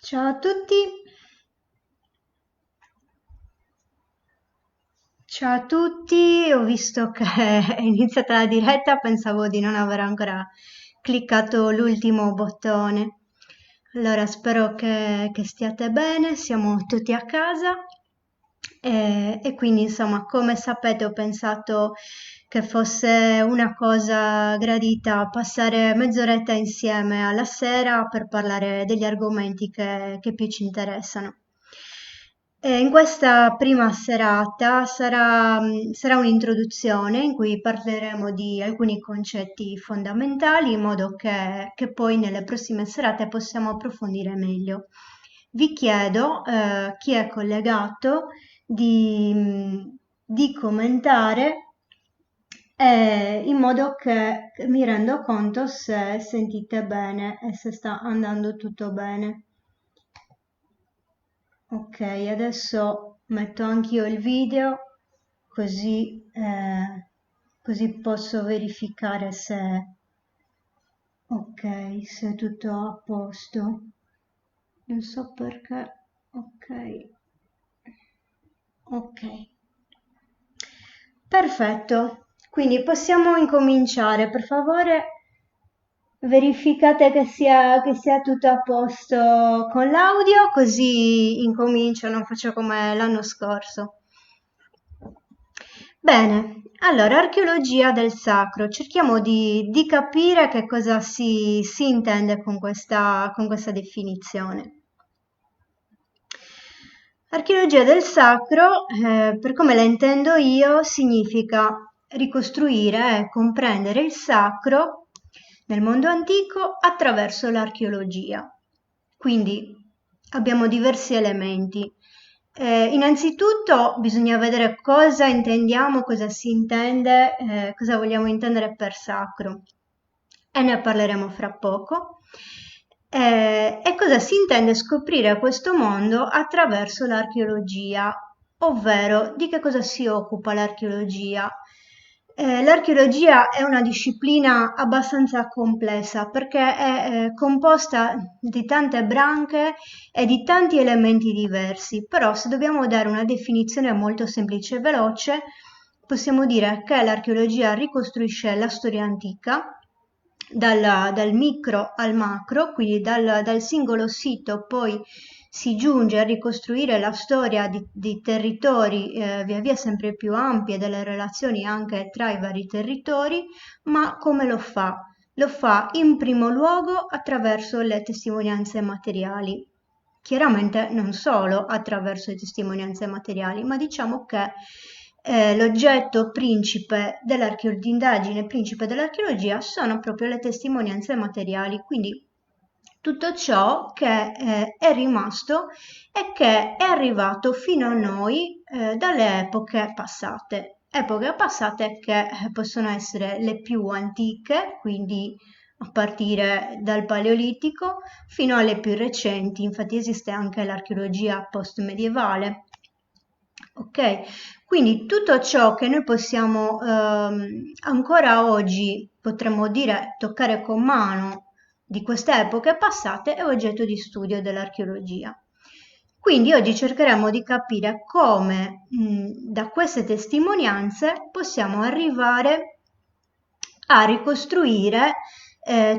Ciao a tutti, ciao a tutti, ho visto che è iniziata la diretta, pensavo di non aver ancora cliccato l'ultimo bottone. Allora, spero che stiate bene, siamo tutti a casa e quindi insomma, come sapete, ho pensato che fosse una cosa gradita passare mezz'oretta insieme alla sera per parlare degli argomenti che più ci interessano. In questa prima serata sarà un'introduzione in cui parleremo di alcuni concetti fondamentali in modo che poi nelle prossime serate possiamo approfondire meglio. Vi chiedo, chi è collegato, di commentare in modo che mi rendo conto se sentite bene e se sta andando tutto bene. Ok, adesso metto anch'io il video così posso verificare se, ok, se è tutto a posto. Non so perché. Ok, ok. Perfetto, quindi possiamo incominciare. Per favore, verificate che sia tutto a posto con l'audio, così incomincio, non faccio come l'anno scorso. Bene, allora, archeologia del sacro. Cerchiamo di capire che cosa si intende con questa definizione. Archeologia del sacro, per come la intendo io, significa ricostruire e comprendere il sacro nel mondo antico attraverso l'archeologia. Quindi abbiamo diversi elementi. Innanzitutto bisogna vedere cosa intendiamo, cosa si intende, cosa vogliamo intendere per sacro e ne parleremo fra poco. E cosa si intende scoprire questo mondo attraverso l'archeologia, ovvero di che cosa si occupa l'archeologia. L'archeologia è una disciplina abbastanza complessa perché è composta di tante branche e di tanti elementi diversi, però se dobbiamo dare una definizione molto semplice e veloce, possiamo dire che l'archeologia ricostruisce la storia antica dal micro al macro, quindi dal singolo sito poi si giunge a ricostruire la storia di territori via via sempre più ampie, delle relazioni anche tra i vari territori, ma come lo fa? Lo fa in primo luogo attraverso le testimonianze materiali. Chiaramente non solo attraverso le testimonianze materiali, ma diciamo che l'oggetto principe di indagine principe dell'archeologia sono proprio le testimonianze materiali, quindi tutto ciò che è rimasto e che è arrivato fino a noi dalle epoche passate che possono essere le più antiche, quindi a partire dal Paleolitico fino alle più recenti, infatti esiste anche l'archeologia post-medievale. Ok, quindi tutto ciò che noi possiamo ancora oggi, potremmo dire, toccare con mano di queste epoche passate è oggetto di studio dell'archeologia. Quindi oggi cercheremo di capire come da queste testimonianze possiamo arrivare a ricostruire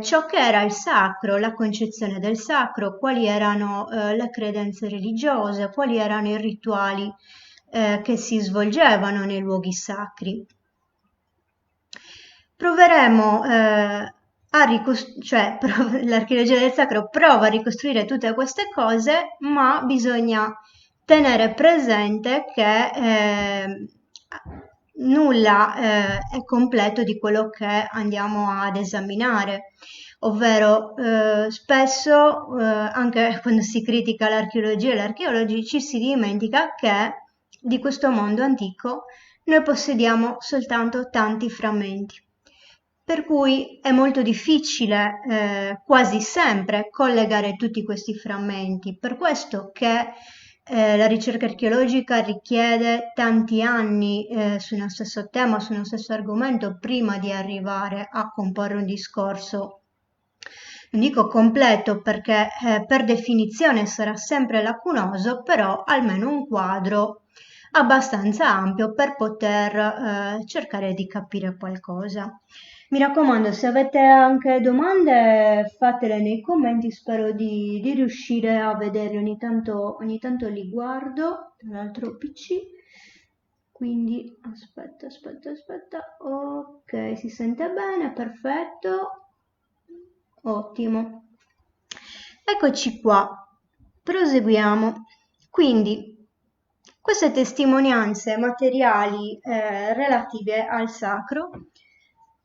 ciò che era il sacro, la concezione del sacro, quali erano le credenze religiose, quali erano i rituali che si svolgevano nei luoghi sacri. Proveremo l'archeologia del sacro prova a ricostruire tutte queste cose, ma bisogna tenere presente che nulla è completo di quello che andiamo ad esaminare, ovvero spesso anche quando si critica l'archeologia e gli archeologi ci si dimentica che di questo mondo antico noi possediamo soltanto tanti frammenti. Per cui è molto difficile, quasi sempre, collegare tutti questi frammenti. Per questo che la ricerca archeologica richiede tanti anni su uno stesso tema, su uno stesso argomento, prima di arrivare a comporre un discorso non dico completo perché per definizione sarà sempre lacunoso, però almeno un quadro abbastanza ampio per poter cercare di capire qualcosa. Mi raccomando, se avete anche domande fatele nei commenti, spero di riuscire a vederli ogni tanto li guardo dall'altro PC. Quindi aspetta, ok, si sente bene, perfetto, ottimo. Eccoci qua, proseguiamo. Quindi, queste testimonianze materiali relative al sacro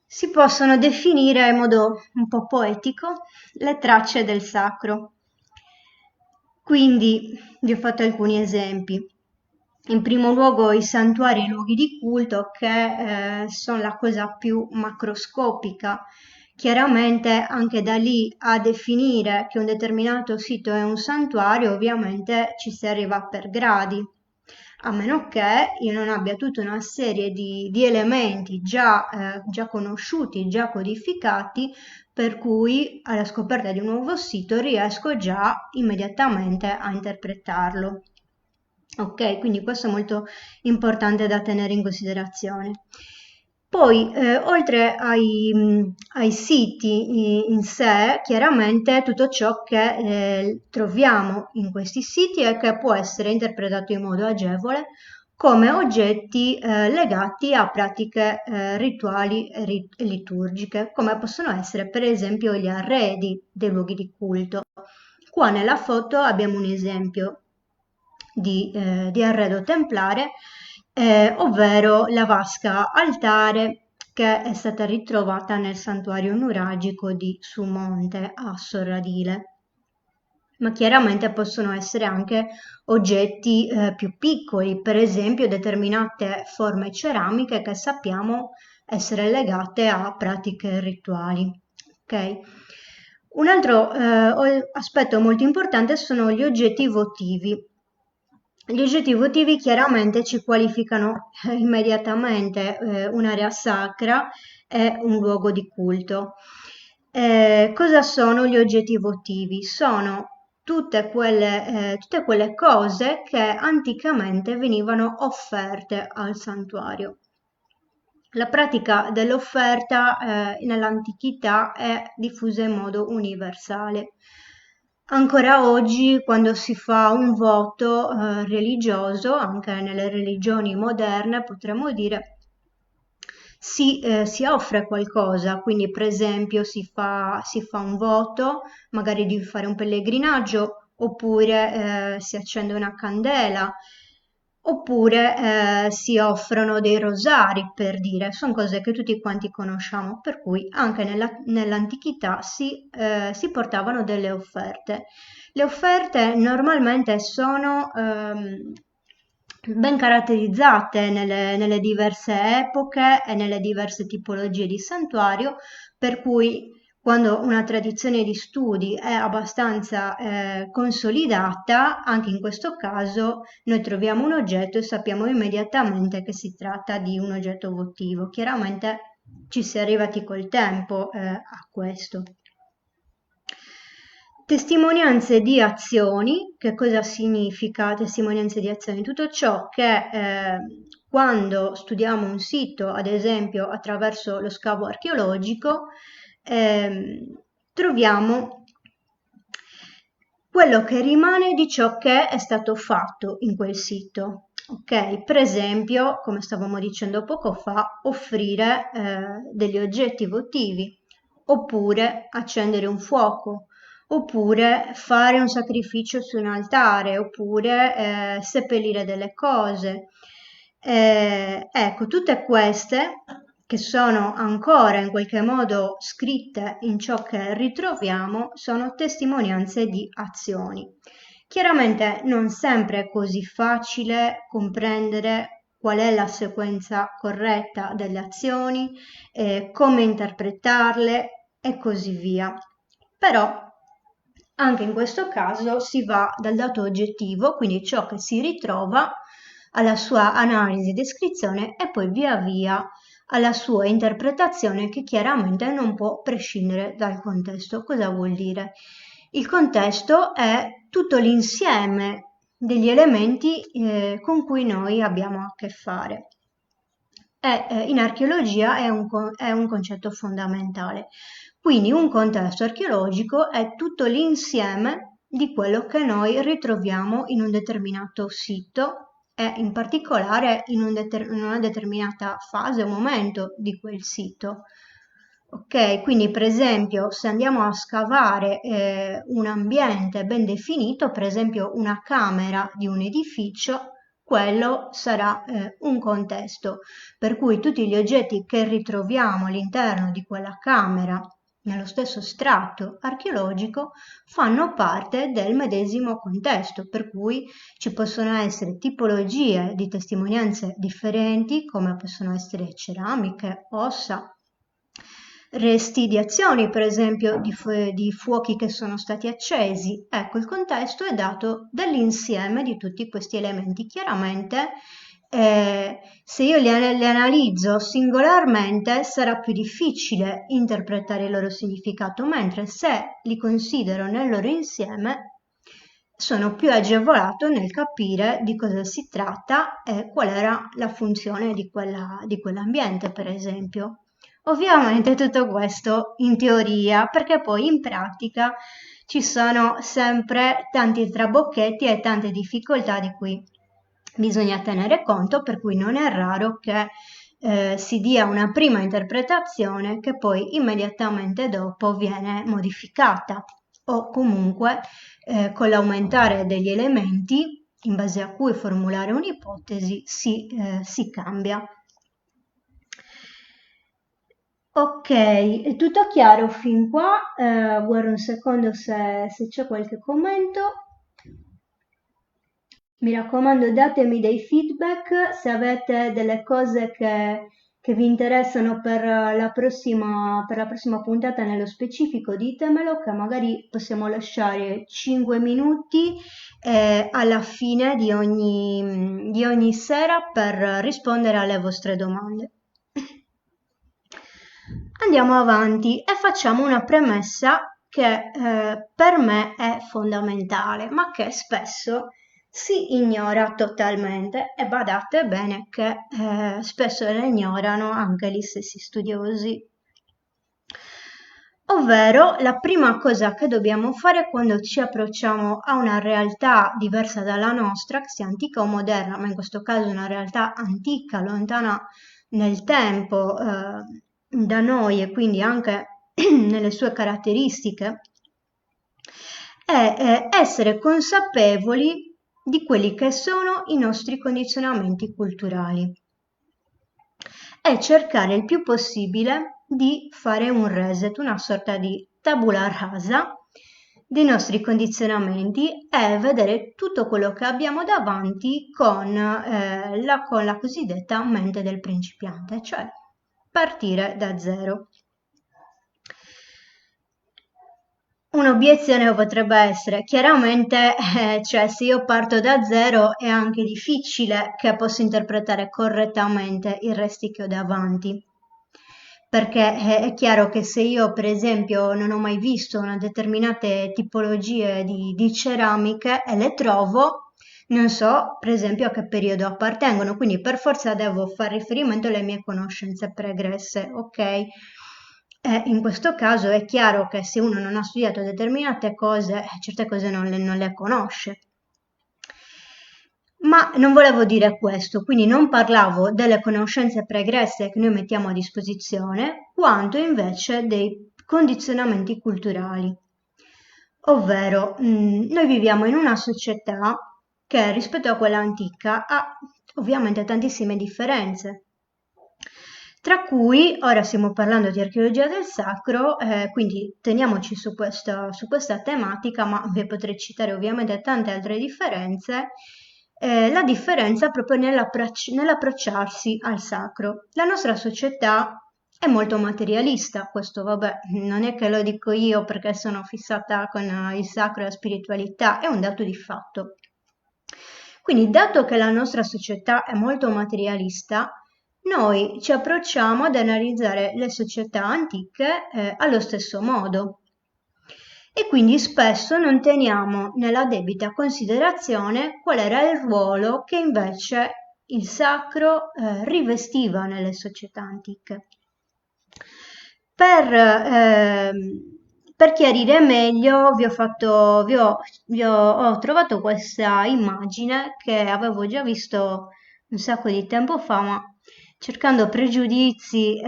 si possono definire in modo un po' poetico le tracce del sacro. Quindi vi ho fatto alcuni esempi. In primo luogo i santuari e i luoghi di culto che sono la cosa più macroscopica. Chiaramente anche da lì a definire che un determinato sito è un santuario, ovviamente ci si arriva per gradi, a meno che io non abbia tutta una serie di elementi già conosciuti, già codificati, per cui alla scoperta di un nuovo sito riesco già immediatamente a interpretarlo. Ok, quindi questo è molto importante da tenere in considerazione. Poi, oltre ai siti in sé, chiaramente tutto ciò che troviamo in questi siti e che può essere interpretato in modo agevole come oggetti legati a pratiche rituali e liturgiche, come possono essere per esempio gli arredi dei luoghi di culto. Qua nella foto abbiamo un esempio di arredo templare, ovvero la vasca altare che è stata ritrovata nel santuario nuragico di Sumonte a Sorradile. Ma chiaramente possono essere anche oggetti più piccoli, per esempio determinate forme ceramiche che sappiamo essere legate a pratiche rituali. Okay? Un altro aspetto molto importante sono gli oggetti votivi. Gli oggetti votivi chiaramente ci qualificano immediatamente un'area sacra e un luogo di culto. Cosa sono gli oggetti votivi? Sono tutte quelle cose che anticamente venivano offerte al santuario. La pratica dell'offerta nell'antichità è diffusa in modo universale. Ancora oggi, quando si fa un voto religioso, anche nelle religioni moderne, potremmo dire, si offre qualcosa, quindi per esempio si fa un voto, magari di fare un pellegrinaggio, oppure si accende una candela, oppure si offrono dei rosari, per dire, sono cose che tutti quanti conosciamo, per cui anche nell'antichità si portavano delle offerte. Le offerte normalmente sono ben caratterizzate nelle diverse epoche e nelle diverse tipologie di santuario, per cui quando una tradizione di studi è abbastanza consolidata, anche in questo caso noi troviamo un oggetto e sappiamo immediatamente che si tratta di un oggetto votivo. Chiaramente ci si è arrivati col tempo a questo. Testimonianze di azioni, che cosa significa testimonianze di azioni? Tutto ciò che quando studiamo un sito, ad esempio attraverso lo scavo archeologico, troviamo quello che rimane di ciò che è stato fatto in quel sito. Ok, per esempio, come stavamo dicendo poco fa, offrire degli oggetti votivi, oppure accendere un fuoco, oppure fare un sacrificio su un altare, oppure seppellire delle cose. Ecco, tutte queste che sono ancora in qualche modo scritte in ciò che ritroviamo sono testimonianze di azioni. Chiaramente non sempre è così facile comprendere qual è la sequenza corretta delle azioni, come interpretarle e così via. Però anche in questo caso si va dal dato oggettivo, quindi ciò che si ritrova, alla sua analisi e descrizione e poi via via alla sua interpretazione che chiaramente non può prescindere dal contesto. Cosa vuol dire? Il contesto è tutto l'insieme degli elementi con cui noi abbiamo a che fare. In archeologia è un concetto fondamentale. Quindi un contesto archeologico è tutto l'insieme di quello che noi ritroviamo in un determinato sito e in particolare in una determinata fase o momento di quel sito. Ok, quindi per esempio se andiamo a scavare un ambiente ben definito, per esempio una camera di un edificio, quello sarà un contesto, per cui tutti gli oggetti che ritroviamo all'interno di quella camera, nello stesso strato archeologico, fanno parte del medesimo contesto, per cui ci possono essere tipologie di testimonianze differenti, come possono essere ceramiche, ossa, resti di azioni, per esempio di fuochi che sono stati accesi. Ecco, il contesto è dato dall'insieme di tutti questi elementi. Chiaramente, se io li analizzo singolarmente sarà più difficile interpretare il loro significato, mentre se li considero nel loro insieme sono più agevolato nel capire di cosa si tratta e qual era la funzione di quell'ambiente, per esempio. Ovviamente tutto questo in teoria, perché poi in pratica ci sono sempre tanti trabocchetti e tante difficoltà di cui bisogna tenere conto, per cui non è raro che si dia una prima interpretazione che poi immediatamente dopo viene modificata o comunque con l'aumentare degli elementi in base a cui formulare un'ipotesi si cambia. Ok, è tutto chiaro fin qua? Guardo un secondo se c'è qualche commento. Mi raccomando, datemi dei feedback se avete delle cose che vi interessano per la prossima puntata nello specifico, ditemelo che magari possiamo lasciare 5 minuti alla fine di ogni sera per rispondere alle vostre domande. Andiamo avanti e facciamo una premessa che per me è fondamentale, ma che spesso si ignora totalmente e badate bene che spesso la ignorano anche gli stessi studiosi. Ovvero, la prima cosa che dobbiamo fare quando ci approcciamo a una realtà diversa dalla nostra, che sia antica o moderna, ma in questo caso una realtà antica, lontana nel tempo da noi e quindi anche nelle sue caratteristiche, è essere consapevoli di quelli che sono i nostri condizionamenti culturali e cercare il più possibile di fare un reset, una sorta di tabula rasa dei nostri condizionamenti e vedere tutto quello che abbiamo davanti con la cosiddetta mente del principiante, cioè partire da zero. Un'obiezione potrebbe essere, chiaramente, cioè se io parto da zero è anche difficile che posso interpretare correttamente i resti che ho davanti. Perché è chiaro che se io, per esempio, non ho mai visto una determinate tipologie di ceramiche e le trovo, non so, per esempio, a che periodo appartengono, quindi per forza devo fare riferimento alle mie conoscenze pregresse, ok? In questo caso è chiaro che se uno non ha studiato determinate cose, certe cose non le conosce. Ma non volevo dire questo, quindi non parlavo delle conoscenze pregresse che noi mettiamo a disposizione, quanto invece dei condizionamenti culturali. Ovvero, noi viviamo in una società che rispetto a quella antica ha ovviamente tantissime differenze. Tra cui, ora stiamo parlando di archeologia del sacro, quindi teniamoci su questa tematica, ma vi potrei citare ovviamente tante altre differenze. La differenza proprio nell'approcciarsi al sacro. La nostra società è molto materialista, questo vabbè, non è che lo dico io perché sono fissata con il sacro e la spiritualità, è un dato di fatto. Quindi, dato che la nostra società è molto materialista, noi ci approcciamo ad analizzare le società antiche allo stesso modo e quindi spesso non teniamo nella debita considerazione qual era il ruolo che invece il sacro rivestiva nelle società antiche. Per chiarire meglio ho trovato questa immagine che avevo già visto un sacco di tempo fa, ma cercando pregiudizi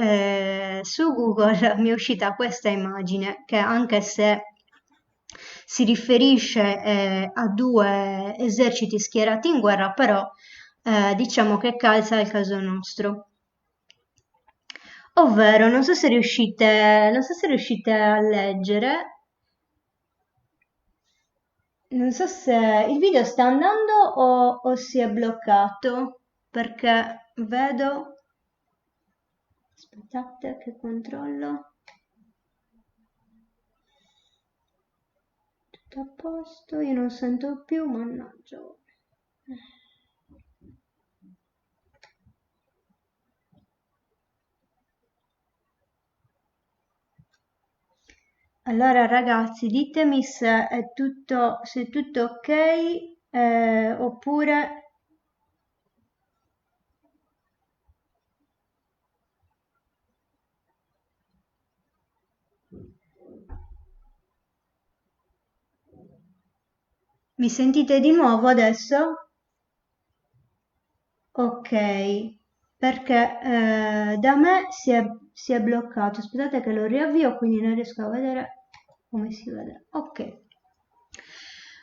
su Google mi è uscita questa immagine che, anche se si riferisce a due eserciti schierati in guerra, però diciamo che calza al caso nostro. Ovvero, non so se riuscite a leggere, non so se il video sta andando o si è bloccato, perché vedo, aspettate che controllo, tutto a posto, io non sento più, mannaggia. Allora ragazzi, ditemi se è tutto ok, oppure mi sentite di nuovo adesso? Ok, perché da me si è bloccato. Aspettate che lo riavvio, quindi non riesco a vedere come si vede. Ok.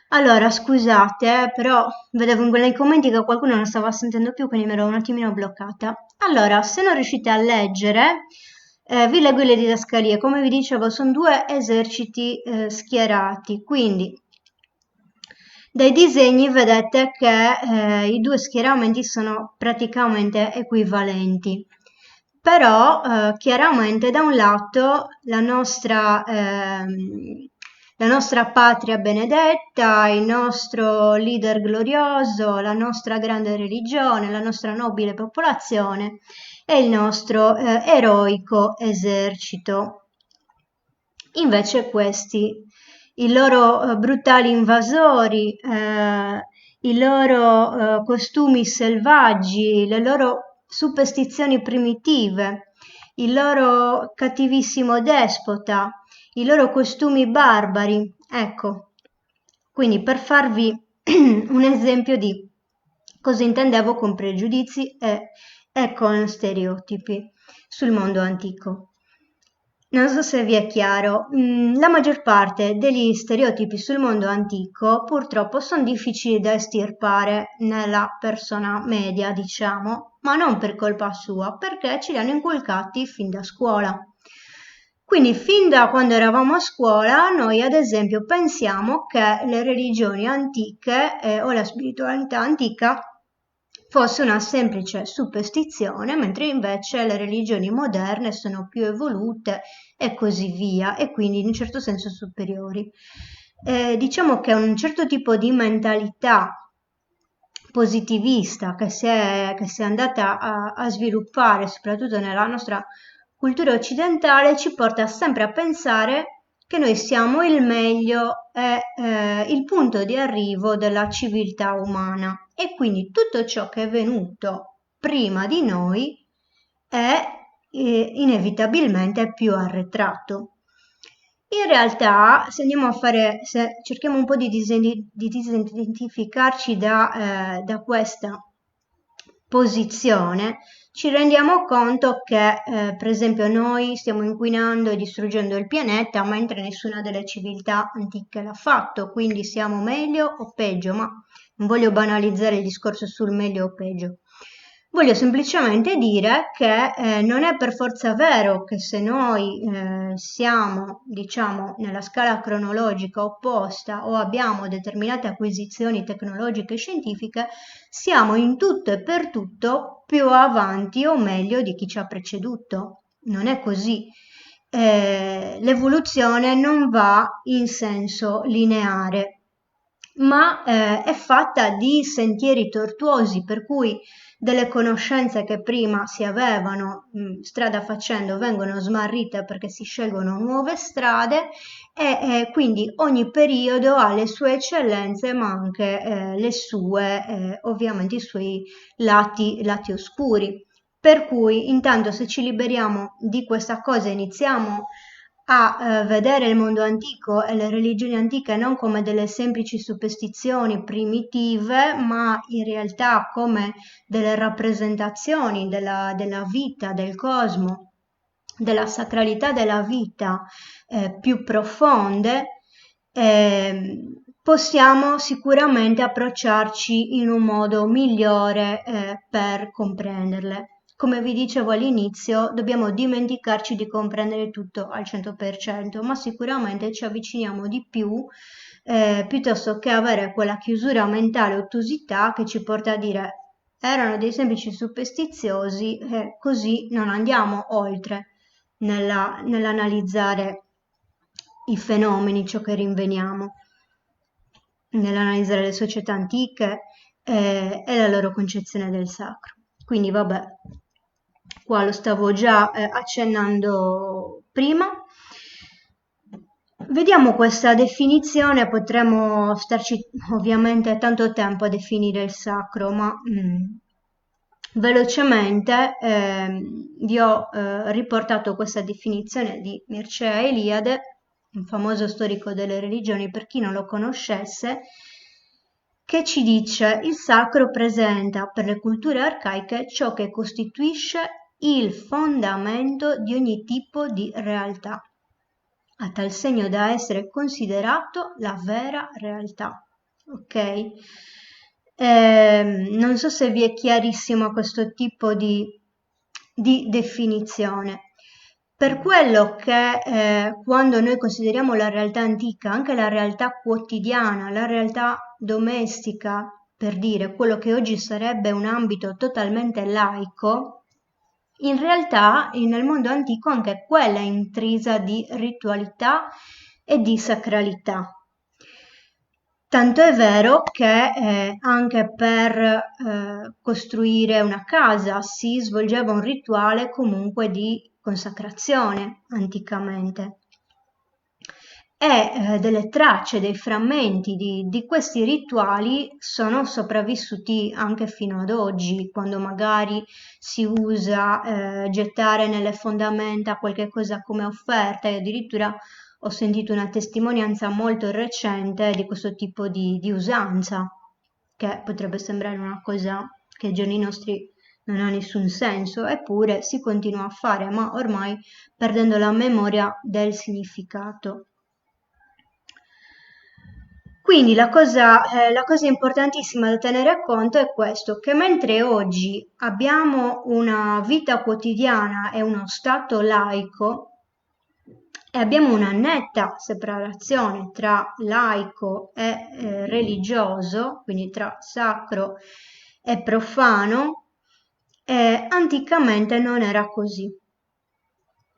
Allora, scusate, però vedevo nei commenti che qualcuno non stava sentendo più, quindi mi ero un attimino bloccata. Allora, se non riuscite a leggere, vi leggo le didascalie. Come vi dicevo, sono due eserciti schierati, quindi dai disegni vedete che i due schieramenti sono praticamente equivalenti. Però chiaramente da un lato la nostra patria benedetta, il nostro leader glorioso, la nostra grande religione, la nostra nobile popolazione e il nostro eroico esercito. Invece questi, i loro brutali invasori, i loro costumi selvaggi, le loro superstizioni primitive, il loro cattivissimo despota, i loro costumi barbari. Ecco, quindi per farvi un esempio di cosa intendevo con pregiudizi e con stereotipi sul mondo antico. Non so se vi è chiaro, la maggior parte degli stereotipi sul mondo antico purtroppo sono difficili da estirpare nella persona media, diciamo, ma non per colpa sua, perché ce li hanno inculcati fin da scuola. Quindi fin da quando eravamo a scuola noi ad esempio pensiamo che le religioni antiche o la spiritualità antica fosse una semplice superstizione, mentre invece le religioni moderne sono più evolute e così via, e quindi in un certo senso superiori. Diciamo che un certo tipo di mentalità positivista che si è andata a sviluppare soprattutto nella nostra cultura occidentale ci porta sempre a pensare che noi siamo il meglio e il punto di arrivo della civiltà umana e quindi tutto ciò che è venuto prima di noi è inevitabilmente più arretrato. In realtà, se cerchiamo un po' di disidentificarci da questa posizione, ci rendiamo conto che, per esempio, noi stiamo inquinando e distruggendo il pianeta, mentre nessuna delle civiltà antiche l'ha fatto, quindi siamo meglio o peggio, ma non voglio banalizzare il discorso sul meglio o peggio. Voglio semplicemente dire che non è per forza vero che se noi siamo, diciamo, nella scala cronologica opposta o abbiamo determinate acquisizioni tecnologiche e scientifiche, siamo in tutto e per tutto più avanti o meglio di chi ci ha preceduto. Non è così. L'evoluzione non va in senso lineare, ma è fatta di sentieri tortuosi, per cui delle conoscenze che prima si avevano strada facendo vengono smarrite perché si scelgono nuove strade e quindi ogni periodo ha le sue eccellenze ma anche le sue, ovviamente i suoi lati oscuri. Per cui intanto se ci liberiamo di questa cosa iniziamo a vedere il mondo antico e le religioni antiche non come delle semplici superstizioni primitive, ma in realtà come delle rappresentazioni della vita, del cosmo, della sacralità della vita più profonde, possiamo sicuramente approcciarci in un modo migliore per comprenderle. Come vi dicevo all'inizio, dobbiamo dimenticarci di comprendere tutto al 100%, ma sicuramente ci avviciniamo di più piuttosto che avere quella chiusura mentale, ottusità che ci porta a dire erano dei semplici superstiziosi e così non andiamo oltre nell'analizzare i fenomeni, ciò che rinveniamo, nell'analizzare le società antiche e la loro concezione del sacro. Quindi vabbè, qua lo stavo già accennando prima. Vediamo questa definizione, potremmo starci ovviamente tanto tempo a definire il sacro, ma velocemente vi ho riportato questa definizione di Mircea Eliade, un famoso storico delle religioni, per chi non lo conoscesse, che ci dice: il sacro presenta per le culture arcaiche ciò che costituisce il fondamento di ogni tipo di realtà, a tal segno da essere considerato la vera realtà. Ok? Non so se vi è chiarissimo questo tipo di definizione. Per quello che quando noi consideriamo la realtà antica, anche la realtà quotidiana, la realtà domestica, per dire quello che oggi sarebbe un ambito totalmente laico, in realtà nel mondo antico anche quella è intrisa di ritualità e di sacralità. Tanto è vero che anche per costruire una casa si svolgeva un rituale comunque di consacrazione anticamente. E delle tracce, dei frammenti di questi rituali sono sopravvissuti anche fino ad oggi, quando magari si usa gettare nelle fondamenta qualche cosa come offerta, e addirittura ho sentito una testimonianza molto recente di questo tipo di usanza, che potrebbe sembrare una cosa che ai giorni nostri non ha nessun senso, eppure si continua a fare, ma ormai perdendo la memoria del significato. Quindi la cosa importantissima da tenere conto è questo, che mentre oggi abbiamo una vita quotidiana e uno stato laico, e abbiamo una netta separazione tra laico e religioso, quindi tra sacro e profano, anticamente non era così.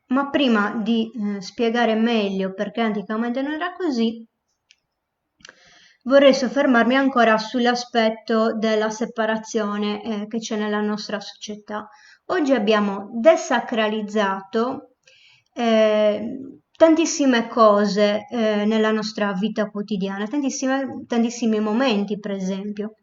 Ma prima di spiegare meglio perché anticamente non era così, vorrei soffermarmi ancora sull'aspetto della separazione che c'è nella nostra società. Oggi abbiamo desacralizzato tantissime cose nella nostra vita quotidiana, tantissimi momenti, per esempio.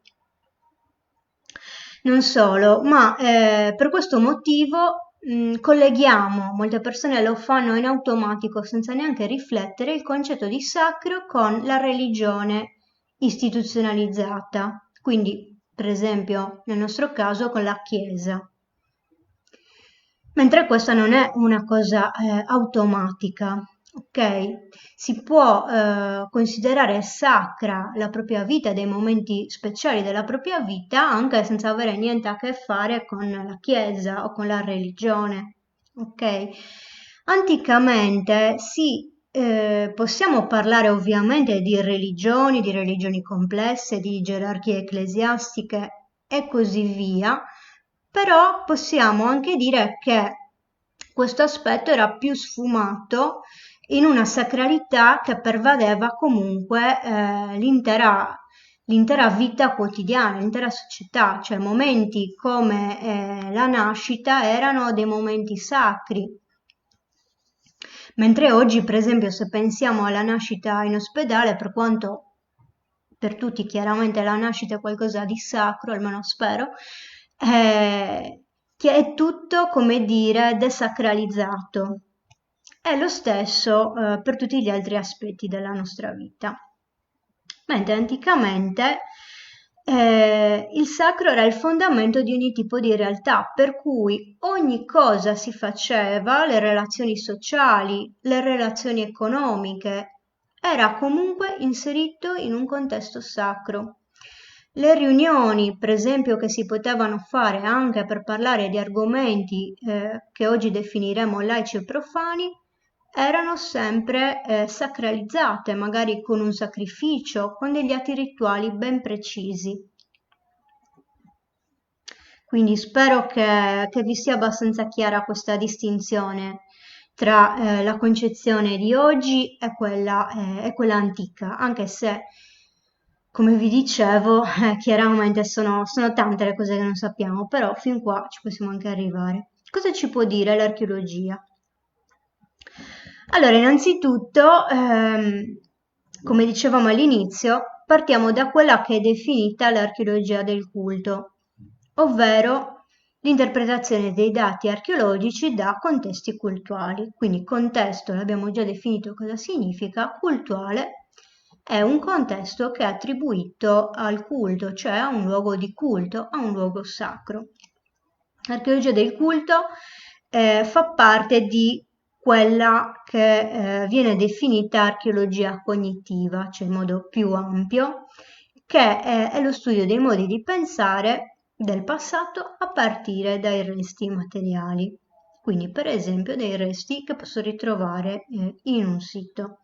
Non solo, ma per questo motivo colleghiamo, molte persone lo fanno in automatico senza neanche riflettere, il concetto di sacro con la religione istituzionalizzata, quindi per esempio nel nostro caso con la Chiesa. Mentre questa non è una cosa automatica, ok? Si può considerare sacra la propria vita, dei momenti speciali della propria vita, anche senza avere niente a che fare con la Chiesa o con la religione, ok? Anticamente possiamo parlare ovviamente di religioni complesse, di gerarchie ecclesiastiche e così via, però possiamo anche dire che questo aspetto era più sfumato in una sacralità che pervadeva comunque l'intera l'intera vita quotidiana, l'intera società, cioè momenti come la nascita erano dei momenti sacri. Mentre oggi, per esempio, se pensiamo alla nascita in ospedale, per quanto per tutti chiaramente la nascita è qualcosa di sacro, almeno spero, che è tutto, come dire, desacralizzato. È lo stesso per tutti gli altri aspetti della nostra vita. Mentre anticamente il sacro era il fondamento di ogni tipo di realtà, per cui ogni cosa si faceva, le relazioni sociali, le relazioni economiche, era comunque inserito in un contesto sacro. Le riunioni, per esempio, che si potevano fare anche per parlare di argomenti che oggi definiremo laici e profani, erano sempre sacralizzate, magari con un sacrificio, con degli atti rituali ben precisi. Quindi spero che vi sia abbastanza chiara questa distinzione tra la concezione di oggi e quella antica, anche se, come vi dicevo, chiaramente sono tante le cose che non sappiamo, però fin qua ci possiamo anche arrivare. Cosa ci può dire l'archeologia? Allora, innanzitutto, come dicevamo all'inizio, partiamo da quella che è definita l'archeologia del culto, ovvero l'interpretazione dei dati archeologici da contesti cultuali. Quindi contesto, l'abbiamo già definito cosa significa, cultuale è un contesto che è attribuito al culto, cioè a un luogo di culto, a un luogo sacro. L'archeologia del culto fa parte di quella che viene definita archeologia cognitiva, cioè in modo più ampio, che è lo studio dei modi di pensare del passato a partire dai resti materiali. Quindi, per esempio, dei resti che posso ritrovare in un sito.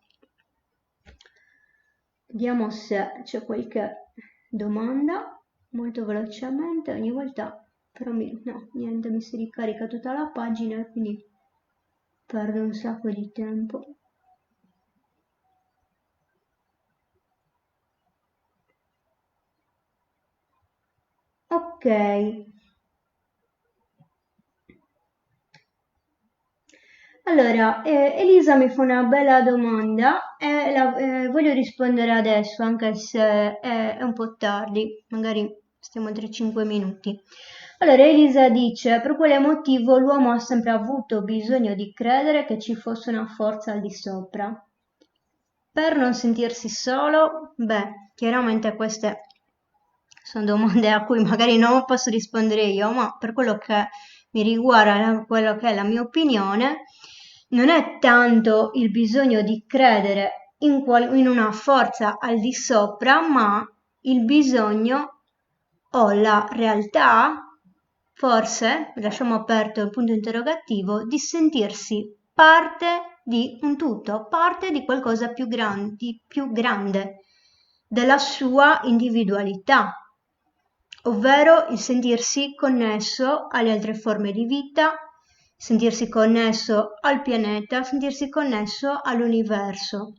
Vediamo se c'è qualche domanda, molto velocemente, ogni volta però no, niente, mi si ricarica tutta la pagina e quindi perdo un sacco di tempo. Ok. Allora, Elisa mi fa una bella domanda e voglio rispondere adesso, anche se è un po' tardi, magari stiamo tra 5 minuti. Allora, Elisa dice, per quale motivo l'uomo ha sempre avuto bisogno di credere che ci fosse una forza al di sopra? Per non sentirsi solo? Beh, chiaramente queste sono domande a cui magari non posso rispondere io, ma per quello che mi riguarda, quello che è la mia opinione, non è tanto il bisogno di credere in una forza al di sopra, ma il bisogno o la realtà, forse, lasciamo aperto il punto interrogativo, di sentirsi parte di un tutto, parte di qualcosa più grande della sua individualità, ovvero il sentirsi connesso alle altre forme di vita, sentirsi connesso al pianeta, sentirsi connesso all'universo.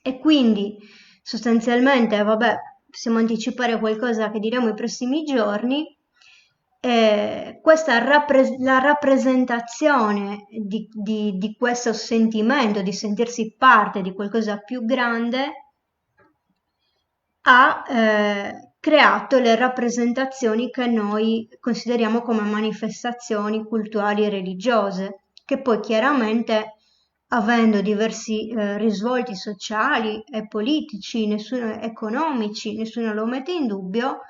E quindi sostanzialmente, vabbè, possiamo anticipare qualcosa che diremo i prossimi giorni, la rappresentazione di questo sentimento, di sentirsi parte di qualcosa più grande, ha creato le rappresentazioni che noi consideriamo come manifestazioni culturali e religiose, che poi chiaramente, avendo diversi risvolti sociali e politici, economici, nessuno lo mette in dubbio,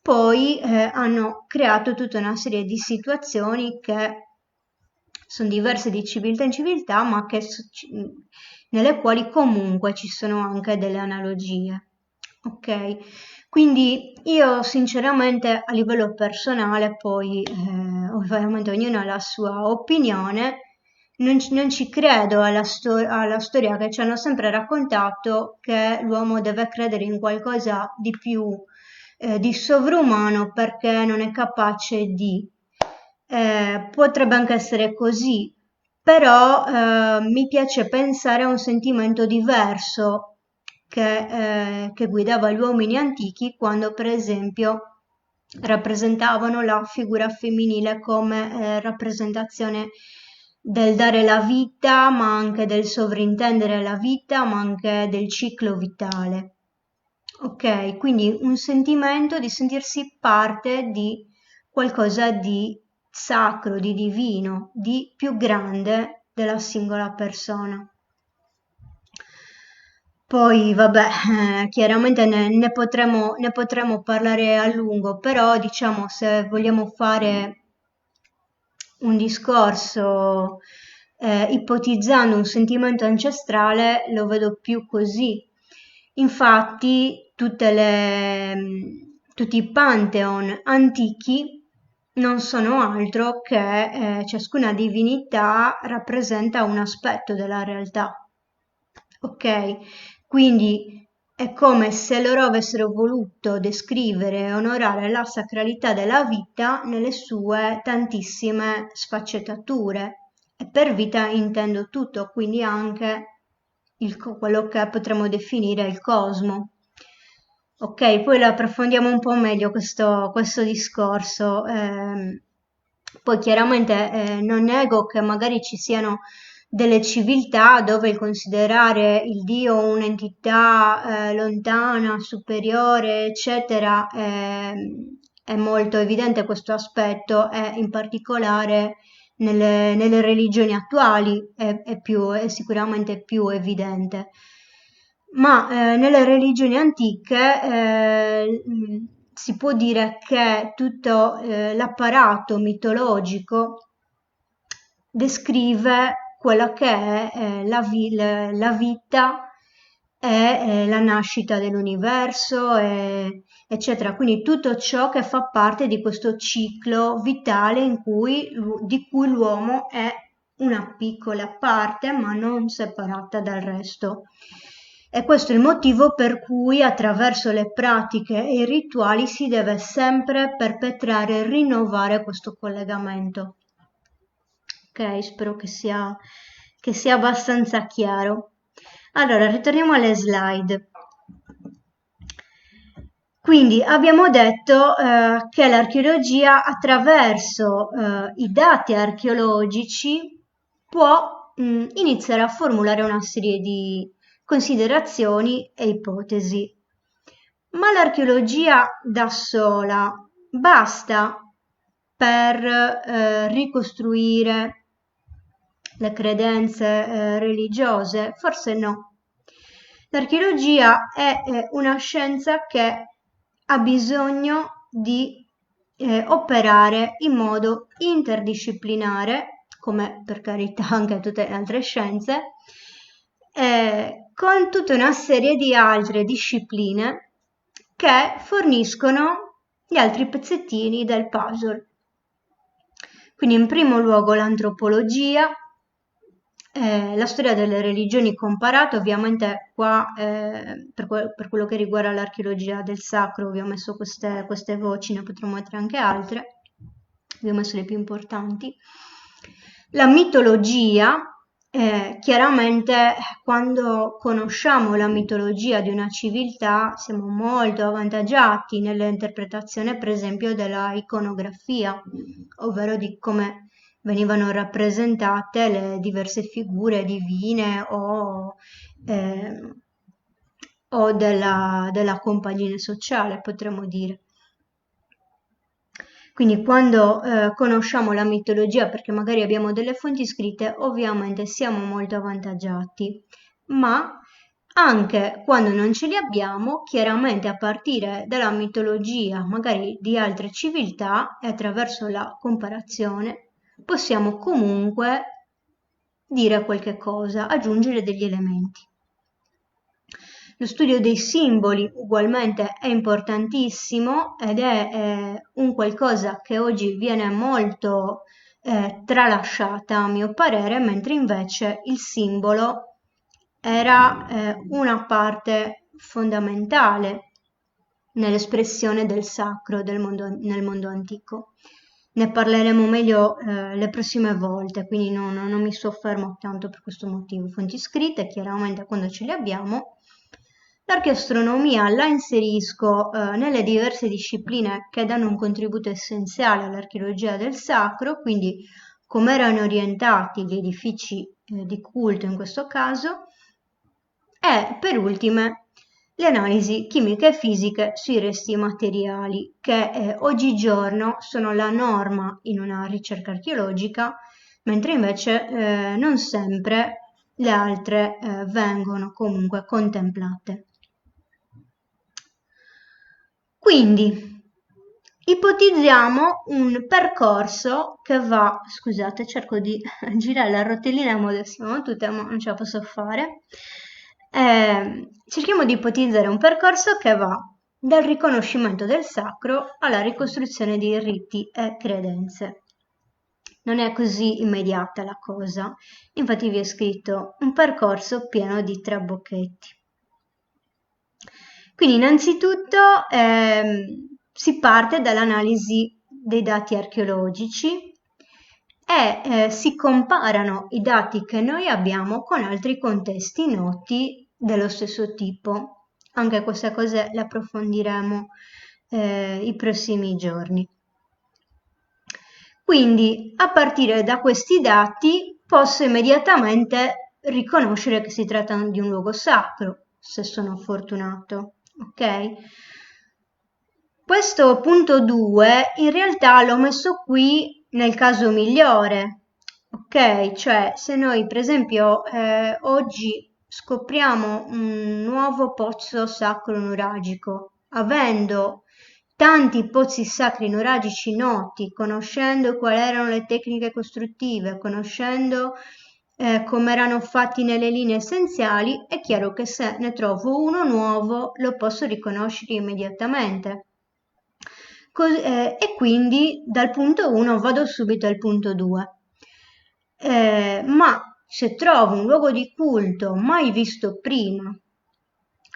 poi hanno creato tutta una serie di situazioni che sono diverse di civiltà in civiltà, ma nelle quali comunque ci sono anche delle analogie. Ok? Quindi io sinceramente a livello personale, poi ovviamente ognuno ha la sua opinione, non ci credo alla storia che ci hanno sempre raccontato che l'uomo deve credere in qualcosa di più di sovrumano perché non è capace di. Potrebbe anche essere così, però mi piace pensare a un sentimento diverso che guidava gli uomini antichi quando, per esempio, rappresentavano la figura femminile come rappresentazione del dare la vita, ma anche del sovrintendere la vita, ma anche del ciclo vitale. Ok, quindi un sentimento di sentirsi parte di qualcosa di sacro, di divino, di più grande della singola persona. Poi, vabbè, chiaramente ne potremo parlare a lungo, però diciamo se vogliamo fare un discorso ipotizzando un sentimento ancestrale, lo vedo più così. Infatti, tutti i pantheon antichi non sono altro che ciascuna divinità rappresenta un aspetto della realtà. Ok? Quindi è come se loro avessero voluto descrivere e onorare la sacralità della vita nelle sue tantissime sfaccettature. E per vita intendo tutto, quindi anche quello che potremmo definire il cosmo. Ok, poi lo approfondiamo un po' meglio questo discorso. Poi chiaramente non nego che magari ci siano delle civiltà dove il considerare il Dio un'entità lontana, superiore, eccetera, è molto evidente questo aspetto e in particolare nelle religioni attuali è sicuramente più evidente. Ma nelle religioni antiche si può dire che tutto l'apparato mitologico descrive quella che è la vita e la nascita dell'universo, eccetera. Quindi tutto ciò che fa parte di questo ciclo vitale di cui l'uomo è una piccola parte, ma non separata dal resto. E questo è il motivo per cui attraverso le pratiche e i rituali si deve sempre perpetrare e rinnovare questo collegamento. Ok, spero che sia abbastanza chiaro. Allora, ritorniamo alle slide. Quindi abbiamo detto che l'archeologia attraverso i dati archeologici può iniziare a formulare una serie di considerazioni e ipotesi. Ma l'archeologia da sola basta per ricostruire le credenze religiose? Forse no. L'archeologia è una scienza che ha bisogno di operare in modo interdisciplinare, come per carità anche tutte le altre scienze, con tutta una serie di altre discipline che forniscono gli altri pezzettini del puzzle. Quindi in primo luogo l'antropologia, la storia delle religioni comparate, ovviamente qua per quello che riguarda l'archeologia del sacro vi ho messo queste voci, ne potremmo mettere anche altre, vi ho messo le più importanti. La mitologia, chiaramente quando conosciamo la mitologia di una civiltà siamo molto avvantaggiati nell'interpretazione per esempio della iconografia, ovvero di come venivano rappresentate le diverse figure divine o della compagine sociale, potremmo dire. Quindi quando conosciamo la mitologia, perché magari abbiamo delle fonti scritte, ovviamente siamo molto avvantaggiati, ma anche quando non ce li abbiamo, chiaramente a partire dalla mitologia, magari di altre civiltà, e attraverso la comparazione, possiamo comunque dire qualche cosa, aggiungere degli elementi. Lo studio dei simboli ugualmente è importantissimo ed è un qualcosa che oggi viene molto tralasciata a mio parere, mentre invece il simbolo era una parte fondamentale nell'espressione del sacro nel mondo antico. Ne parleremo meglio le prossime volte, quindi non mi soffermo tanto per questo motivo. Fonti scritte, chiaramente quando ce le abbiamo, l'archeoastronomia la inserisco nelle diverse discipline che danno un contributo essenziale all'archeologia del sacro, quindi come erano orientati gli edifici di culto in questo caso, e per ultime le analisi chimiche e fisiche sui resti materiali, che oggigiorno sono la norma in una ricerca archeologica, mentre invece non sempre le altre vengono comunque contemplate. Quindi ipotizziamo un percorso che va, scusate, cerco di girare la rotellina in modo che siamo tutte, ma non ce la posso fare. Cerchiamo di ipotizzare un percorso che va dal riconoscimento del sacro alla ricostruzione di riti e credenze. Non è così immediata la cosa, infatti vi ho scritto un percorso pieno di trabocchetti. Quindi innanzitutto si parte dall'analisi dei dati archeologici e si comparano i dati che noi abbiamo con altri contesti noti dello stesso tipo. Anche queste cose le approfondiremo i prossimi giorni. Quindi a partire da questi dati posso immediatamente riconoscere che si tratta di un luogo sacro, se sono fortunato. Ok? Questo punto 2 in realtà l'ho messo qui nel caso migliore, ok? Cioè se noi per esempio oggi scopriamo un nuovo pozzo sacro nuragico, avendo tanti pozzi sacri nuragici noti, conoscendo quali erano le tecniche costruttive, conoscendo come erano fatti nelle linee essenziali, è chiaro che se ne trovo uno nuovo lo posso riconoscere immediatamente. E quindi dal punto 1 vado subito al punto 2. Ma se trovo un luogo di culto mai visto prima,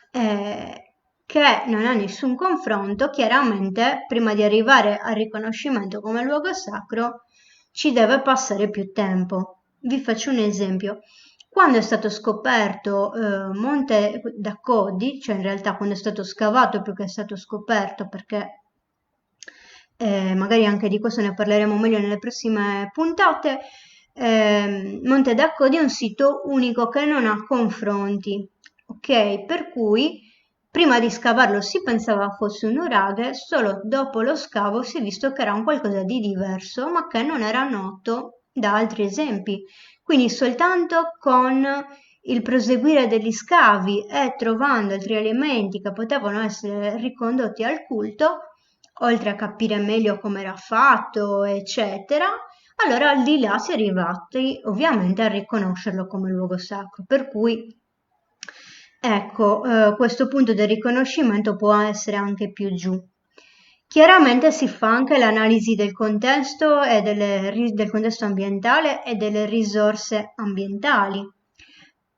che non ha nessun confronto, chiaramente prima di arrivare al riconoscimento come luogo sacro ci deve passare più tempo. Vi faccio un esempio. Quando è stato scoperto Monte Daccodi, cioè in realtà quando è stato scavato più che è stato scoperto, perché magari anche di questo ne parleremo meglio nelle prossime puntate, Monte Daccodi è un sito unico che non ha confronti, ok? Per cui prima di scavarlo si pensava fosse un nuraghe, solo dopo lo scavo si è visto che era un qualcosa di diverso, ma che non era noto da altri esempi. Quindi soltanto con il proseguire degli scavi e trovando altri elementi che potevano essere ricondotti al culto, oltre a capire meglio come era fatto, eccetera, allora al di là si è arrivati ovviamente a riconoscerlo come luogo sacro. Per cui, ecco, questo punto del riconoscimento può essere anche più giù. Chiaramente si fa anche l'analisi del contesto e del contesto ambientale e delle risorse ambientali,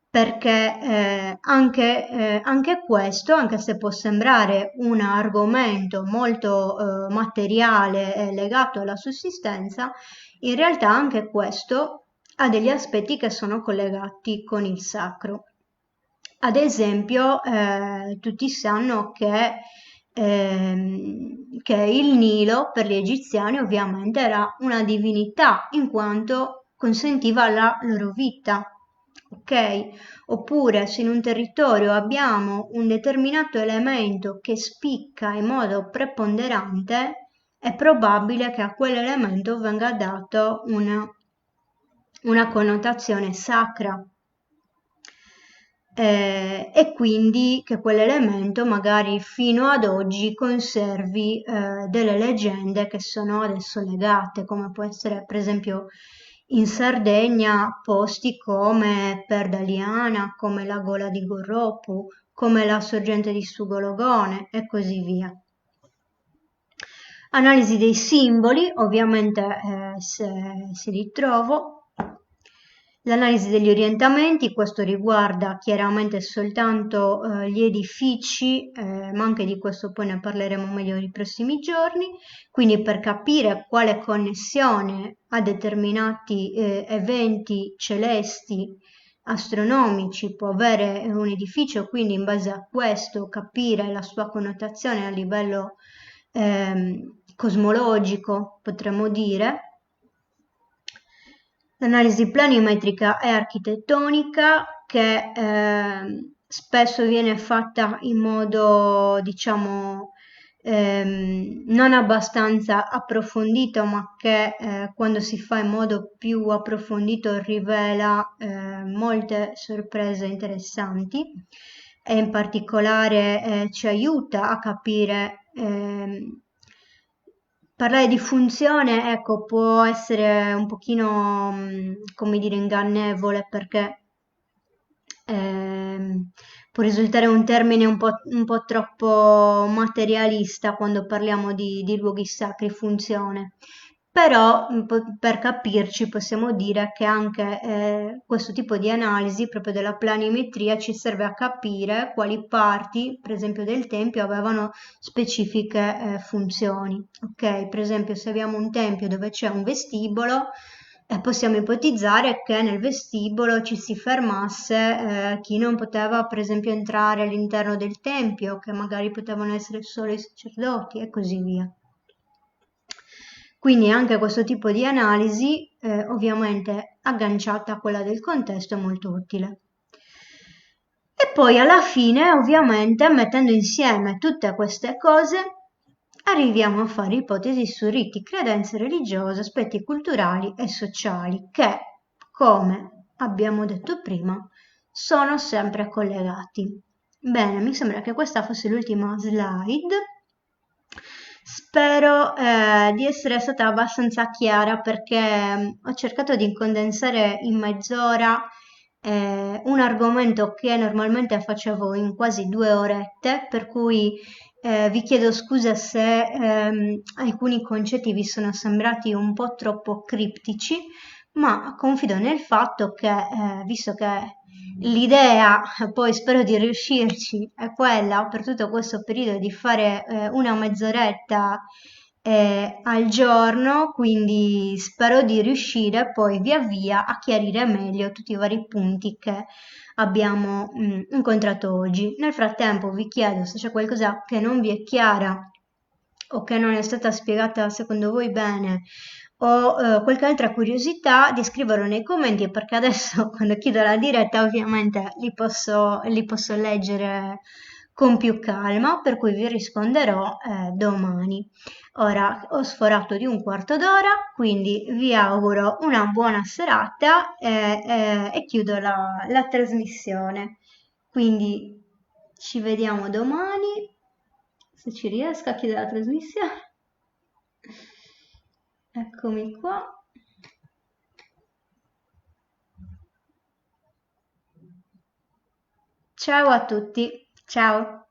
perché anche questo, anche se può sembrare un argomento molto materiale e legato alla sussistenza, in realtà anche questo ha degli aspetti che sono collegati con il sacro. Ad esempio, tutti sanno che il Nilo per gli egiziani ovviamente era una divinità in quanto consentiva la loro vita. Ok? Oppure se in un territorio abbiamo un determinato elemento che spicca in modo preponderante, è probabile che a quell'elemento venga dato una connotazione sacra. E quindi che quell'elemento magari fino ad oggi conservi delle leggende che sono adesso legate, come può essere per esempio in Sardegna posti come Perdaliana, come la Gola di Gorropu, come la sorgente di Sugologone e così via. Analisi dei simboli, ovviamente se li trovo. L'analisi degli orientamenti, questo riguarda chiaramente soltanto gli edifici, ma anche di questo poi ne parleremo meglio nei prossimi giorni, quindi per capire quale connessione a determinati eventi celesti astronomici, può avere un edificio, quindi in base a questo capire la sua connotazione a livello cosmologico, potremmo dire. L'analisi planimetrica e architettonica che spesso viene fatta in modo, diciamo, non abbastanza approfondito, ma che quando si fa in modo più approfondito rivela molte sorprese interessanti e in particolare ci aiuta a capire parlare di funzione, ecco, può essere un pochino, come dire, ingannevole perché può risultare un termine un po' troppo materialista quando parliamo di luoghi sacri, funzione. Però per capirci possiamo dire che anche questo tipo di analisi proprio della planimetria ci serve a capire quali parti, per esempio del tempio, avevano specifiche funzioni. Ok, per esempio se abbiamo un tempio dove c'è un vestibolo, possiamo ipotizzare che nel vestibolo ci si fermasse chi non poteva, per esempio, entrare all'interno del tempio, che magari potevano essere solo i sacerdoti e così via. Quindi anche questo tipo di analisi, ovviamente agganciata a quella del contesto, è molto utile. E poi alla fine, ovviamente, mettendo insieme tutte queste cose, arriviamo a fare ipotesi su riti, credenze religiose, aspetti culturali e sociali che, come abbiamo detto prima, sono sempre collegati. Bene, mi sembra che questa fosse l'ultima slide. Spero di essere stata abbastanza chiara perché ho cercato di condensare in mezz'ora un argomento che normalmente facevo in quasi 2 orette, per cui vi chiedo scusa se alcuni concetti vi sono sembrati un po' troppo criptici, ma confido nel fatto che, visto che l'idea, poi spero di riuscirci, è quella per tutto questo periodo di fare una mezz'oretta al giorno, quindi spero di riuscire poi via via a chiarire meglio tutti i vari punti che abbiamo incontrato oggi. Nel frattempo vi chiedo se c'è qualcosa che non vi è chiara o che non è stata spiegata secondo voi bene o qualche altra curiosità di scriverlo nei commenti perché adesso quando chiudo la diretta ovviamente li posso leggere con più calma, per cui vi risponderò domani. Ora ho sforato di un quarto d'ora, quindi vi auguro una buona serata e chiudo la trasmissione. Quindi ci vediamo domani, se ci riesco a chiudere la trasmissione. Eccomi qua. Ciao a tutti, ciao!